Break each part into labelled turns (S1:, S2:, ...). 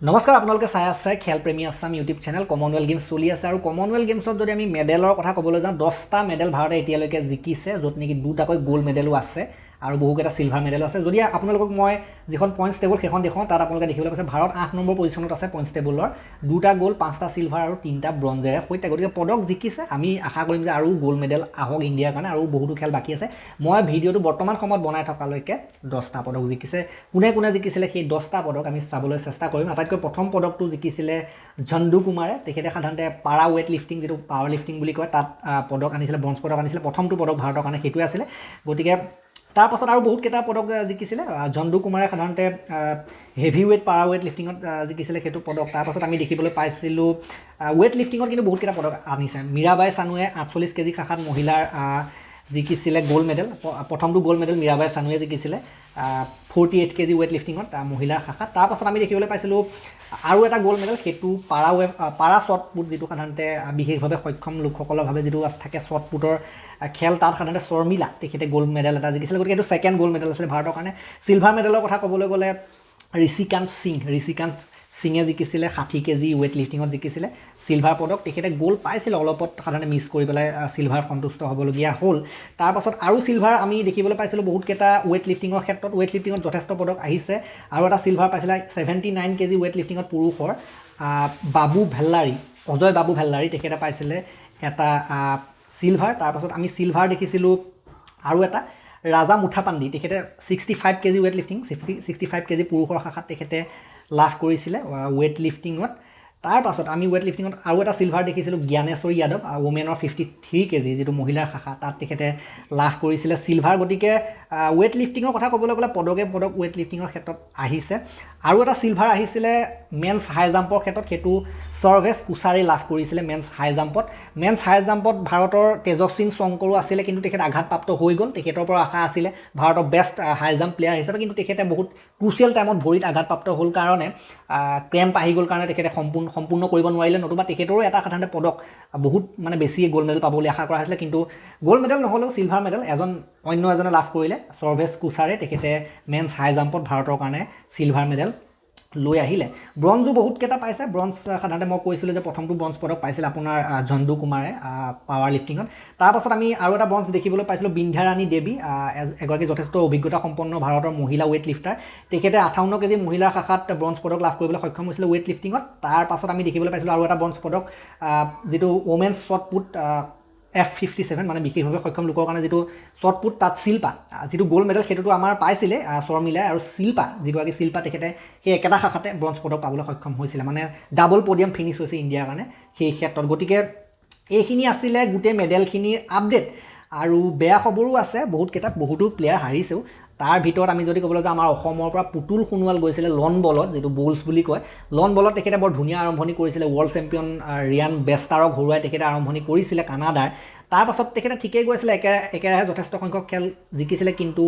S1: নমস্কাৰ আপোনালোকে চাই আছে খেল প্ৰেমী Assam YouTube channel Commonwealth games চলি আছে আৰু কমনৱেলথ গেমছত যদি আমি মেডেলৰ কথা ক'বলৈ যাওঁ 10টা মেডেল ভাৰতে এতিয়ালৈকে জিকিছে য'ত নেকি 2টাকৈ গোল্ড মেডেলো আছে আৰু বহুকেইটা সিলভাৰ মেডেলো আছে যদি আপোনালোকক মই যিখন পইণ্টছ টেবুল সেইখন দেখুৱাওঁ তাত আপোনালোকে দেখিবলৈ পাইছে ভাৰত 8 নম্বৰ পজিশ্যনত আছে পইণ্টছ টেবুলৰ 2টা গোল্ড 5টা সিলভাৰ আৰু 3টা ব্ৰঞ্জেৰে সৈতে গতিকে পদক জিকিছে আমি আশা কৰিম যে আৰু গোল্ড মেডেল আহক ইণ্ডিয়াৰ কাৰণে আৰু বহুতো খেল বাকী আছে মই ভিডিঅ'টো বৰ্তমান সময়ত বনাই থকালৈকে 10টা পদক জিকিছে কোনে কোনে জিকিছিলে সেই 10টা পদক আমি চাবলৈ চেষ্টা কৰিম আটাইতকৈ প্ৰথম পদকটো জিকিছিলে ঝণ্ডু কুমাৰে তেখেতে সাধাৰণতে পাৰা ৱেইট লিফটিং যিটো পাৱাৰ লিফটিং বুলি কয় তাত পদক আনিছিলে ব্ৰঞ্জ পদক আনিছিলে প্ৰথমটো পদক ভাৰতৰ কাৰণে সেইটোৱে আছিলে গতিকে তাৰ পাছত আৰু বহুত কেইটা পদক জিকিছিলে ঝণ্ডু কুমাৰে সাধাৰণতে হেভি ৱেইট পাৱাৰ ৱেইট লিফটিঙত জিকিছিলে সেইটো পদক তাৰ পাছত আমি দেখিবলৈ পাইছিলোঁ ৱেইট লিফটিঙত কিন্তু বহুত কেইটা পদক আনিছে মীৰাবাই চানুৱে 48 কেজি শাখাত মহিলাৰ জিকিছিলে গোল্ড মেডেল প্ৰথমটো গোল্ড মেডেল মীৰাবাই চানুৱে জিকিছিলে 48 কেজি ৱেইট লিফটিঙত মহিলাৰ শাখাত তাৰ পাছত আমি দেখিবলৈ পাইছিলোঁ আৰু এটা গোল্ড মেডেল সেইটো পাৰা শ্বট পুট যিটো সাধাৰণতে বিশেষভাৱে সক্ষম লোকসকলৰ ভাৱে যিটো থাকে শ্বট পুটৰ খেল তাত সাধাৰণতে শৰ্মিলা তেখেতে গোল্ড মেডেল এটা জিকিছিলে গতিকে এইটো ছেকেণ্ড গোল্ড মেডেল আছিলে ভাৰতৰ কাৰণে সিলভাৰ মেডেলৰ কথা ক'বলৈ গ'লে ঋষিকান্ত সিঙে জিকিছিলে 60 কেজি ৱেইট লিফটিঙত জিকিছিলে সিলভাৰ পদক তেখেতে গোল্ড পাইছিলে অলপত সাধাৰণতে মিছ কৰি পেলাই সিলভাৰ সন্তুষ্ট হ'বলগীয়া হ'ল তাৰপাছত আৰু সিলভাৰ আমি দেখিবলৈ পাইছিলোঁ বহুতকেইটা ৱেইট লিফটিঙৰ ক্ষেত্ৰত ৱেইট লিফটিঙত যথেষ্ট পদক আহিছে আৰু এটা সিলভাৰ পাইছিলে 79 কেজি ৱেইট লিফটিঙত পুৰুষৰ অজয় বাবু ভেল্লাৰী তেখেতে পাইছিলে এটা সিলভাৰ তাৰপাছত আমি সিলভাৰ দেখিছিলোঁ আৰু এটা ৰাজা মুথাপাণ্ডি তেখেতে 65 কেজি ৱেইট লিফটিং 65 কেজি পুৰুষৰ শাখাত তেখেতে লাভ কৰিছিলে ৱেইট লিফটিঙত তাৰ পাছত আমি ৱেইট লিফটিঙত আৰু এটা সিলভাৰ দেখিছিলোঁ জ্ঞানেশ্বৰী যাদৱ ওমেনৰ 53 কেজি যিটো মহিলাৰ শাখা তাত তেখেতে লাভ কৰিছিলে সিলভাৰ গতিকে ৱেইট লিফটিঙৰ কথা ক'বলৈ গ'লে পদক ৱেইট লিফটিঙৰ ক্ষেত্ৰত আহিছে আৰু এটা সিলভাৰ আহিছিলে মেন্স হাই জাম্পৰ ক্ষেত্ৰত সেইটো সৰ্ভেশ কুছাৰে লাভ কৰিছিলে মেন্স হাই জাম্পত ভাৰতৰ তেজস্বিন শংকৰো আছিলে কিন্তু তেখেত আঘাতপ্ৰাপ্ত হৈ গ'ল তেখেতৰ পৰা আশা আছিলে ভাৰতৰ বেষ্ট হাই জাম্প প্লেয়াৰ হিচাপে কিন্তু তেখেতে বহুত ক্ৰুচিয়েল টাইমত ভৰিত আঘাতপ্ৰাপ্ত হ'ল কাৰণে ক্ৰেম্প আহি গ'ল কাৰণে তেখেতে সম্পূৰ্ণ কৰিব নোৱাৰিলে নতুবা তেখেতৰো এটা সাধাৰণতে পদক বহুত মানে বেছি গোল্ড মেডেল পাব বুলি আশা কৰা হৈছিলে কিন্তু গোল্ড মেডেল নহ'লেও সিলভাৰ মেডেল অন্য এজনে লাভ কৰিলে সৰ্ভেশ কুছাৰে তেখেতে মেন্স হাই জাম্পত ভাৰতৰ কাৰণে সিলভাৰ মেডেল লৈ আহিলে ব্ৰঞ্জো বহুতকেইটা পাইছে ব্ৰঞ্জ সাধাৰণতে মই কৈছিলোঁ যে প্ৰথমটো ব্ৰঞ্জ পদক পাইছিল আপোনাৰ ঝণ্ডু কুমাৰে পাৱাৰ লিফটিঙত তাৰপাছত আমি আৰু এটা ব্ৰঞ্জ দেখিবলৈ পাইছিলোঁ বিন্ধ্যাৰাণী দেৱী এগৰাকী যথেষ্ট অভিজ্ঞতা সম্পন্ন ভাৰতৰ মহিলা ৱেইট লিফটাৰ তেখেতে 58 কেজি মহিলাৰ শাখাত ব্ৰঞ্জ পদক লাভ কৰিবলৈ সক্ষম হৈছিলে ৱেইট লিফটিঙত তাৰ পাছত আমি দেখিবলৈ পাইছিলোঁ আৰু এটা ব্ৰঞ্জ পদক যিটো ওমেন্স শ্বট পুট F57 মানে বিশেষভাৱে সক্ষম লোকৰ কাৰণে যিটো শ্বট পুট তাত শিল্পা যিটো গোল্ড মেডেল সেইটোতো আমাৰ পাইছিলে শৰ্মিলাই আৰু শিল্পা যিগৰাকী শিল্পা তেখেতে সেই একেটা শাখাতে ব্ৰঞ্জ পদক পাবলৈ সক্ষম হৈছিলে মানে ডাবল পডিয়াম ফিনিছ হৈছে ইণ্ডিয়াৰ কাৰণে সেই ক্ষেত্ৰত গতিকে এইখিনি আছিলে গোটেই মেডেলখিনিৰ আপডেট আৰু বেয়া খবৰো আছে বহুতো প্লেয়াৰ হাৰিছেও তাৰ ভিতৰত আমি যদি ক'বলৈ যাওঁ আমাৰ অসমৰ পৰা পুতুল সোণোৱাল গৈছিলে লন বলত যিটো বলছ বুলি কয় লন বলত তেখেতে বৰ ধুনীয়া আৰম্ভণি কৰিছিলে ৱৰ্ল্ড চেম্পিয়ন ৰিয়ান বেষ্টাৰক হৰুৱাই তেখেতে আৰম্ভণি কৰিছিলে কানাডাৰ তাৰপাছত তেখেতে ঠিকেই গৈছিলে একেৰাহে যথেষ্ট সংখ্যক খেল জিকিছিলে কিন্তু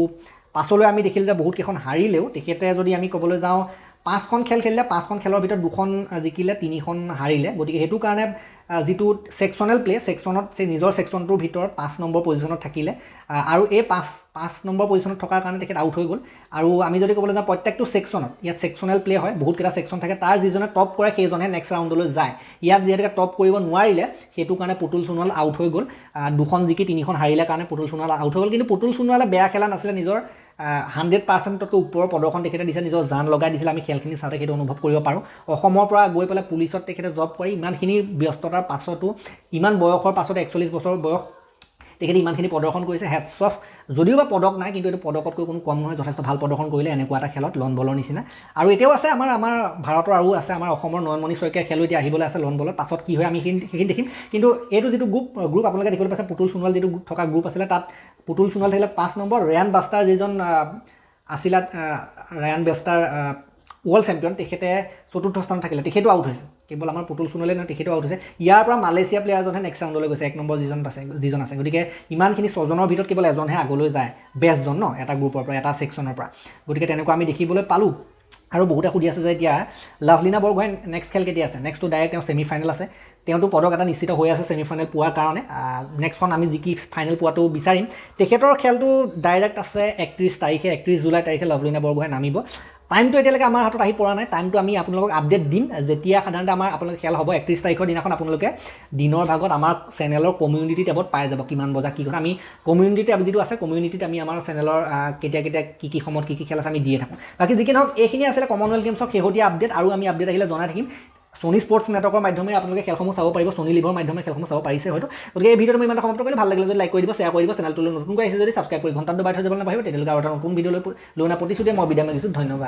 S1: পাছলৈ আমি দেখিলোঁ যে বহুতকেইখন হাৰিলেও তেখেতে যদি আমি ক'বলৈ যাওঁ 5খন খেল খেলিলে 5খন খেলৰ ভিতৰত 2খন জিকিলে 3খন হাৰিলে গতিকে সেইটো কাৰণে যিটো ছেকশ্যনেল প্লে ছেকশ্যনত নিজৰ ছেকশ্যনটোৰ ভিতৰত 5 নম্বৰ পজিশ্যনত থাকিলে আৰু এই 5 নম্বৰ পজিশ্যনত থকাৰ কাৰণে তেখেত আউট হৈ গ'ল আৰু আমি যদি ক'বলৈ যাওঁ প্ৰত্যেকটো ছেকশ্যনত ইয়াত ছেকশ্যনেল প্লে হয় বহুতকেইটা ছেকশ্যন থাকে তাৰ যিজনে টপ কৰে সেইজনে নেক্সট ৰাউণ্ডলৈ যায় ইয়াত যিহেতুকে টপ কৰিব নোৱাৰিলে সেইটো কাৰণে পুতুল সোণোৱাল আউট হৈ গ'ল 2খন জিকি 3খন হাৰিলে কাৰণে পুতুল সোণোৱাল আউট হৈ গ'ল কিন্তু পুতুল সোণোৱালে বেয়া খেলা নাছিলে নিজৰ 100%তকৈ ওপৰৰ প্ৰদৰ্শন তেখেতে দিছে নিজৰ জান লগাই দিছিলে আমি খেলখিনি চাওঁতে সেইটো অনুভৱ কৰিব পাৰোঁ অসমৰ পৰা গৈ পেলাই পুলিচত তেখেতে জব কৰি ইমানখিনি ব্যস্ততাৰ পাছতো ইমান বয়সৰ পাছতে 41 বছৰ বয়স তেখেতে ইমানখিনি প্ৰদৰ্শন কৰিছে হেডছ অফ যদিও বা পদক নাই কিন্তু এইটো পদকতকৈ কোনো কম নহয় যথেষ্ট ভাল প্ৰদৰ্শন কৰিলে এনেকুৱা এটা খেলত লন বলৰ নিচিনা আৰু এতিয়াও আছে আমাৰ ভাৰতৰ আৰু আছে আমাৰ অসমৰ নয়নমণি শইকীয়াৰ খেলো এতিয়া আহিবলৈ আছে লন বলত পাছত কি হয় আমি সেইখিনি দেখিম কিন্তু এইটো যিটো গ্ৰুপ আপোনালোকে দেখিবলৈ পাইছে পুতুল সোণোৱাল যিটো থকা গ্ৰুপ আছিলে তাত পুতুল সোণোৱাল থাকিলে 5 নম্বৰ ৰেয়ান বাষ্টাৰ যিজন আছিলে ৰেয়ান বাষ্টাৰ ৱৰ্ল্ড চেম্পিয়ন তেখেতে 4ৰ্থ স্থানত থাকিলে তেখেতো আউট হৈছে কেৱল আমাৰ পুতুল সোণোৱালে নহয় তেখেতো আউট হৈছে ইয়াৰ পৰা মালয়েছিয়া প্লেয়াৰজনহে নেক্সট ৰাউণ্ডলৈ গৈছে 1 নম্বৰ যিজন আছে গতিকে ইমানখিনি 6জনৰ ভিতৰত কেৱল এজনহে আগলৈ যায় বেষ্টজন ন এটা গ্ৰুপৰ পৰা এটা ছেকশ্যনৰ পৰা গতিকে তেনেকুৱা আমি দেখিবলৈ পালোঁ আৰু বহুতে সুধি আছে যে এতিয়া লাভলীনা বৰগোহাঁই নেক্সট খেল কেতিয়া আছে নেক্সটটো ডাইৰেক্ট তেওঁ ছেমিফাইনেল আছে তেওঁতো পদক এটা নিশ্চিত হৈ আছে ছেমিফাইনেল পোৱাৰ কাৰণে নেক্সটখন আমি জিকি ফাইনেল পোৱাটো বিচাৰিম তেখেতৰ খেলটো ডাইৰেক্ট আছে 31 জুলাই তাৰিখে লাভলীনা বৰগোহাঁই নামিব টাইমটো এতিয়ালৈকে আমাৰ হাতত আহি পৰা নাই টাইমটো আমি আপোনালোকক আপডেট দিম যেতিয়া সাধাৰণতে আমাৰ আপোনালোকে খেল হ'ব 31 তাৰিখৰ দিনাখন আপোনালোকে দিনৰ ভাগত আমাৰ চেনেলৰ কমিউনিটি টেবত পাই যাব কিমান বজা কি কথা আমি কমিউনিটি টেব যিটো আছে কমিউনিটিত আমি আমাৰ চেনেলৰ কেতিয়া কেতিয়া কি সময়ত কি খেল আছে আমি দিয়ে থাকোঁ বাকী যি কি নহওক এইখিনি আছিলে কমনৱেলথ গেমছৰ শেহতীয়া আপডেট আৰু আমি আপডেট আহিলে জনাই থাকিম Sony Sports নেটৱৰ্কৰ মাধ্যমেৰে আপোনালোকে খেলসমূহ চাব পাৰিব Sony Live মাধ্যমেৰে খেলসমূহ চাব পাৰিছে হয়তো গতিকে এই ভিডিঅ'টো মই ইমানটা সমাপ্ত কৰিলোঁ ভাল লাগিলে যদি লাইক কৰি দিব শ্বেয়াৰ কৰি দিব চেনেলটোলৈ নতুনকৈ আহিছে যদি ছাবস্ক্ৰাইব কৰি ঘণ্টাটো বাই থৈ যাবলৈ নাপাহৰিব তেতিয়ালৈকে আৰু এটা নতুন ভিডিঅ' লৈ প্ৰতিশ্ৰুতিৰে মই বিদায় মাগিছোঁ ধন্যবাদ